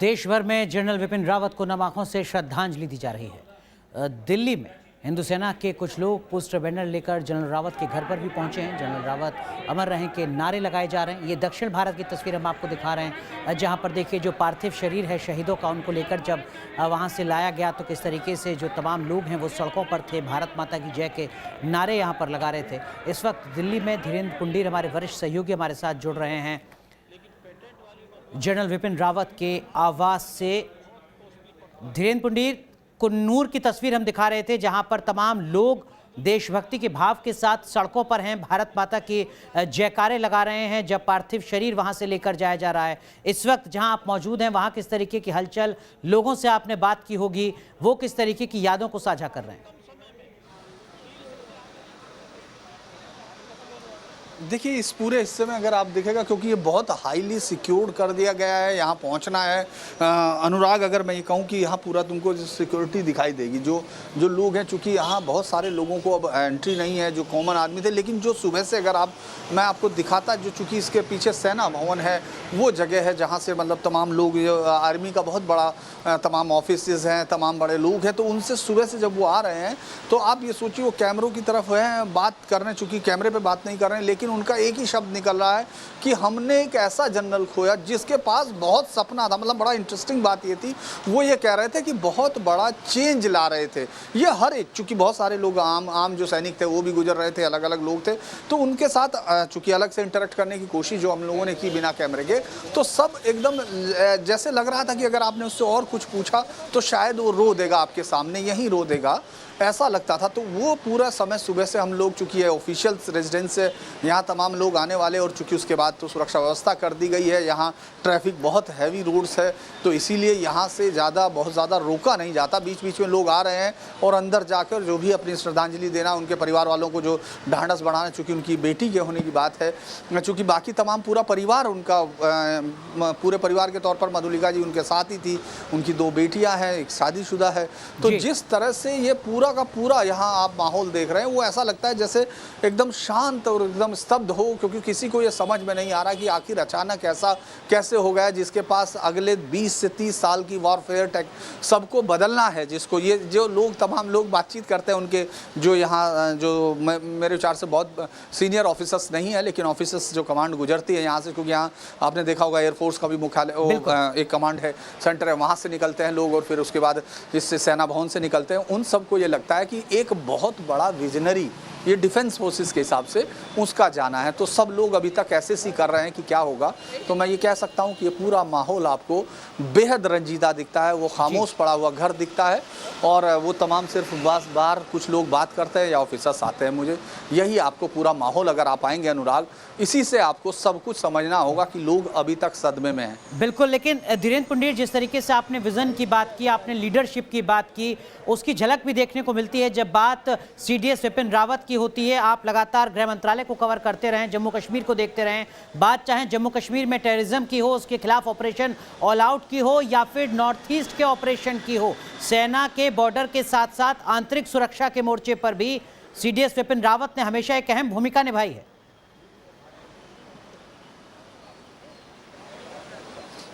देश भर में जनरल विपिन रावत को नम आंखों से श्रद्धांजलि दी जा रही है। दिल्ली में हिंदू सेना के कुछ लोग पोस्टर बैनर लेकर जनरल रावत के घर पर भी पहुंचे हैं। जनरल रावत अमर रहें के नारे लगाए जा रहे हैं। ये दक्षिण भारत की तस्वीर हम आपको दिखा रहे हैं, जहां पर देखिए जो पार्थिव शरीर है शहीदों का, उनको लेकर जब वहां से लाया गया तो किस तरीके से जो तमाम लोग हैं वो सड़कों पर थे, भारत माता की जय के नारे यहाँ पर लगा रहे थे। इस वक्त दिल्ली में धीरेन्द्र पुंडीर हमारे वरिष्ठ सहयोगी हमारे साथ जुड़ रहे हैं। जनरल विपिन रावत के आवास से धीरेन्द्र पुंडीर, कुन्नूर की तस्वीर हम दिखा रहे थे जहां पर तमाम लोग देशभक्ति के भाव के साथ सड़कों पर हैं, भारत माता की जयकारे लगा रहे हैं जब पार्थिव शरीर वहां से लेकर जाया जा रहा है। इस वक्त जहां आप मौजूद हैं वहां किस तरीके की हलचल, लोगों से आपने बात की होगी, वो किस तरीके की यादों को साझा कर रहे हैं? देखिए, इस पूरे हिस्से में अगर आप देखेगा, क्योंकि ये बहुत हाईली सिक्योर्ड कर दिया गया है, यहाँ पहुँचना है। अनुराग, अगर मैं ये कहूँ कि यहाँ पूरा तुमको सिक्योरिटी दिखाई देगी। जो लोग हैं, चूँकि यहाँ बहुत सारे लोगों को अब एंट्री नहीं है जो कॉमन आदमी थे, लेकिन जो सुबह से अगर मैं आपको दिखाता, जो चूँकि इसके पीछे सेना भवन है, वो जगह है जहाँ से मतलब तमाम लोग, आर्मी का बहुत बड़ा तमाम ऑफिसेज हैं, तमाम बड़े लोग हैं, तो उनसे सुबह से जब वो आ रहे हैं तो आप ये सोचिए वो कैमरों की तरफ है बात करने, चूँकि कैमरे पर बात नहीं कर रहे हैं, लेकिन उनका एक ही शब्द निकल रहा है कि हमने एक ऐसा जनरल खोया जिसके पास बहुत सपना था। मतलब बड़ा इंटरेस्टिंग बात ये थी, वो ये कह रहे थे कि बहुत बड़ा चेंज ला रहे थे। ये हर एक, चूंकि बहुत सारे लोग आम जो सैनिक थे वो भी गुजर रहे थे, अलग अलग लोग थे, तो उनके साथ चूंकि अलग से इंटरेक्ट करने की कोशिश जो हम लोगों ने की बिना कैमरे के, तो सब एकदम जैसे लग रहा था कि अगर आपने उससे और कुछ पूछा तो शायद वो रो देगा, आपके सामने यहीं रो देगा, ऐसा लगता था। तो वो पूरा समय सुबह से हम लोग, चूँकि ये ऑफिशियल रेजिडेंस से यहाँ तमाम लोग आने वाले, और चूँकि उसके बाद तो सुरक्षा व्यवस्था कर दी गई है, यहाँ ट्रैफिक बहुत हैवी रोड्स है, तो इसीलिए यहाँ से बहुत ज़्यादा रोका नहीं जाता। बीच बीच में लोग आ रहे हैं और अंदर जाकर जो भी अपनी श्रद्धांजलि देना, उनके परिवार वालों को जो ढांढस बढ़ाना, चूँकि उनकी बेटी के होने की बात है, चूँकि बाकी तमाम पूरा परिवार उनका, पूरे परिवार के तौर पर मधुलिका जी उनके साथ ही थी, उनकी 2 बेटियाँ हैं, एक शादीशुदा है। तो जिस तरह से ये पूरा का पूरा यहाँ आप माहौल देख रहे हैं, वो ऐसा लगता है जैसे एकदम शांत और एकदम स्तब्ध हो, क्योंकि किसी को ये समझ में नहीं आ रहा कि आखिर अचानक ऐसा कैसे हो गया, जिसके पास अगले 20 से 30 साल की वॉरफेयर टेक सबको बदलना है, जिसको ये जो लोग तमाम लोग बातचीत करते हैं, उनके जो यहाँ जो मेरे विचार से बहुत सीनियर ऑफिसर्स नहीं है, लेकिन ऑफिसर्स जो कमांड गुजरती है यहाँ से, क्योंकि यहाँ आपने देखा होगा एयरफोर्स का भी मुख्यालय, एक कमांड है, सेंटर है, वहाँ से निकलते हैं लोग, और फिर उसके बाद जिससे सेना भवन से निकलते हैं, उन सबको ये लगता है कि एक बहुत बड़ा विजनरी ये डिफेंस फोर्सेस के हिसाब से उसका जाना है। तो सब लोग अभी तक ऐसे सी कर रहे हैं कि क्या होगा। तो मैं ये कह सकता हूँ कि ये पूरा माहौल आपको बेहद रंजीदा दिखता है, वो खामोश पड़ा हुआ घर दिखता है, और वो तमाम सिर्फ बस बाहर कुछ लोग बात करते हैं या ऑफिसर्स आते हैं। मुझे यही आपको पूरा माहौल, अगर आप आएंगे अनुराग, इसी से आपको सब कुछ समझना होगा कि लोग अभी तक सदमे में हैं। बिल्कुल, लेकिन धीरेन्द्र पुंडीर, जिस तरीके से आपने विजन की बात की, आपने लीडरशिप की बात की, उसकी झलक भी देखने को मिलती है जब बात CDS विपिन रावत की होती है। आप लगातार गृह मंत्रालय को कवर करते रहें, जम्मू कश्मीर को देखते रहें, बात चाहे जम्मू कश्मीर में टेररिज्म की हो, उसके खिलाफ ऑपरेशन ऑल आउट की हो, या फिर नॉर्थ ईस्ट के ऑपरेशन की हो, सेना के बॉर्डर के साथ साथ आंतरिक सुरक्षा के मोर्चे पर भी CDS विपिन रावत ने हमेशा एक अहम भूमिका निभाई है।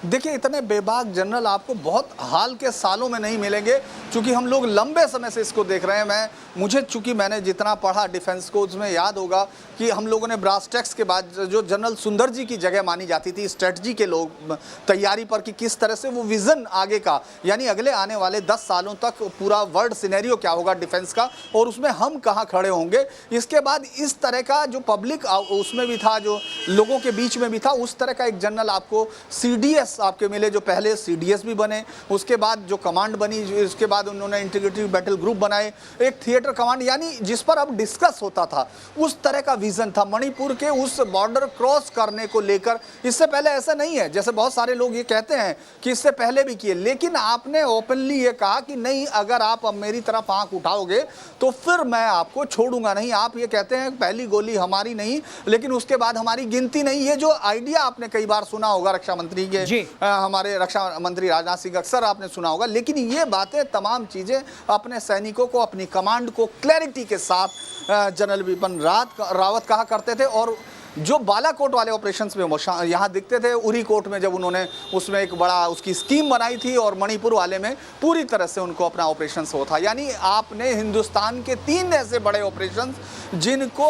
देखिए, इतने बेबाक जनरल आपको बहुत हाल के सालों में नहीं मिलेंगे, क्योंकि हम लोग लंबे समय से इसको देख रहे हैं। मुझे चूंकि मैंने जितना पढ़ा डिफेंस को, उसमें याद होगा कि हम लोगों ने ब्रास टैक्स के बाद जो जनरल सुंदर जी की जगह मानी जाती थी स्ट्रेटजी के लोग तैयारी पर, कि किस तरह से वो विज़न आगे का, यानी अगले आने वाले 10 सालों तक पूरा वर्ल्ड सिनेरियो क्या होगा डिफेंस का, और उसमें हम कहाँ खड़े होंगे। इसके बाद इस तरह का जो पब्लिक उसमें भी था, जो लोगों के बीच में भी था, उस तरह का एक जनरल आपको CDS आपके मिले, जो पहले CDS भी बने, उसके बाद जो कमांड बनी, उसके बाद उन्होंने इंटीग्रेटिव बैटल ग्रुप बनाए, एक थिएटर कमांड, यानी जिस पर अब डिस्कस होता था, उस तरह का विजन था मणिपुर के उस बॉर्डर क्रॉस करने को लेकर। इससे पहले ऐसा नहीं है, जैसे बहुत सारे लोग ये कहते हैं कि इससे पहले भी किए, लेकिन आपने ओपनली ये कहा कि नहीं, अगर आप अब मेरी तरफ आंख उठाओगे तो फिर मैं आपको छोड़ूंगा नहीं। आप ये कहते हैं पहली गोली हमारी नहीं, लेकिन उसके बाद हमारी गिनती नहीं। ये जो आइडिया आपने कई बार सुना होगा रक्षा मंत्री के, हमारे रक्षा मंत्री राजनाथ सिंह, अक्सर आपने सुना होगा, लेकिन ये बातें तमाम चीज़ें अपने सैनिकों को, अपनी कमांड को क्लैरिटी के साथ जनरल विपिन रावत कहा करते थे। और जो बालाकोट वाले ऑपरेशंस में वो यहाँ दिखते थे, उरी कोट में जब उन्होंने उसमें एक बड़ा उसकी स्कीम बनाई थी, और मणिपुर वाले में पूरी तरह से उनको अपना ऑपरेशन हो था। यानी आपने हिंदुस्तान के 3 ऐसे बड़े ऑपरेशन जिनको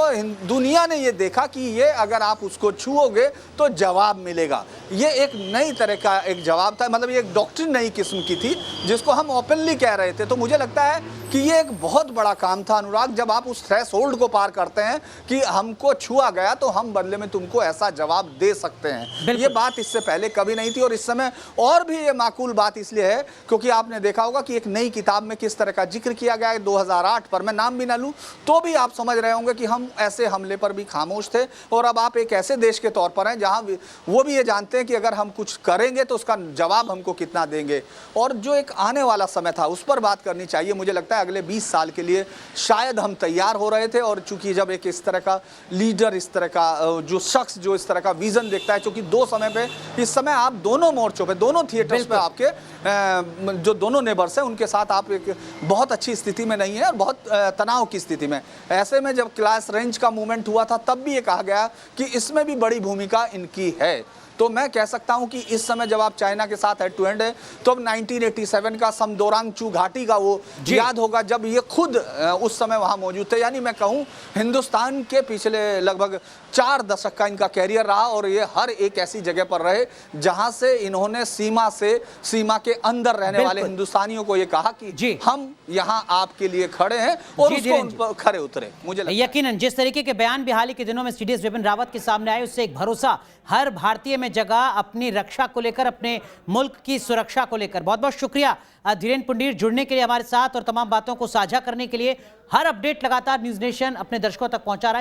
दुनिया ने ये देखा कि ये अगर आप उसको छुओगे तो जवाब मिलेगा। ये एक नई तरह का एक जवाब था, मतलब ये एक डॉक्ट्रिन नई किस्म की थी जिसको हम ओपनली कह रहे थे। तो मुझे लगता है कि ये एक बहुत बड़ा काम था अनुराग, जब आप उस थ्रेशोल्ड को पार करते हैं कि हमको छुआ गया तो हम बदले में तुमको ऐसा जवाब दे सकते हैं। ये बात इससे पहले कभी नहीं थी, और इस समय और भी ये माकूल बात इसलिए है क्योंकि आपने देखा होगा कि एक नई किताब में किस तरह का जिक्र किया गया है 2008 पर। मैं नाम भी ना लूं तो भी आप समझ रहे होंगे कि हम ऐसे हमले पर भी खामोश थे, और अब आप एक ऐसे देश के तौर पर हैं जहां वो भी ये जानते हैं कि अगर हम कुछ करेंगे तो उसका जवाब हमको कितना देंगे। और जो एक आने वाला समय था उस पर बात करनी चाहिए। मुझे लगता है अगले 20 साल के लिए शायद हम तैयार हो रहे थे, और चूंकि जब एक इस तरह का लीडर, इस तरह का जो शख्स जो इस तरह का विजन देखता है, क्योंकि दो समय पे इस समय आप दोनों मोर्चों पे, दोनों थिएटर्स पे आपके जो दोनों नेबर्स हैं उनके साथ आप एक बहुत अच्छी स्थिति में नहीं है, और बहुत तनाव की स्थिति में। ऐसे में जब क्लास रेंज का मूवमेंट हुआ था तब भी ये कहा गया कि इसमें भी बड़ी भूमिका इनकी है। तो मैं कह सकता हूं कि इस समय जब आप चाइना के साथ हेड टू हेड है तो अब 1987 का समदोरांगचू घाटी का वो याद होगा जब ये खुद उस समय वहां मौजूद थे। यानी मैं कहूं हिंदुस्तान के पिछले लगभग 4 दशक का इनका कैरियर रहा, और ये हर एक ऐसी जगह पर रहे जहां से इन्होंने सीमा के अंदर रहने वाले हिंदुस्तानियों को ये कहा कि हम यहाँ आपके लिए खड़े हैं, और उसको उन पर खड़े उतरे। मुझे यकीनन जिस तरीके के बयान भी हाल ही के दिनों में सीडीएस विपिन रावत के सामने आए, उससे एक भरोसा हर भारतीय में जगह अपनी रक्षा को लेकर, अपने मुल्क की सुरक्षा को लेकर। बहुत बहुत शुक्रिया धीरेन्द्र पुंडीर जुड़ने के लिए हमारे साथ और तमाम बातों को साझा करने के लिए। हर अपडेट लगातार न्यूज़ नेशन अपने दर्शकों तक पहुंचा रहा है।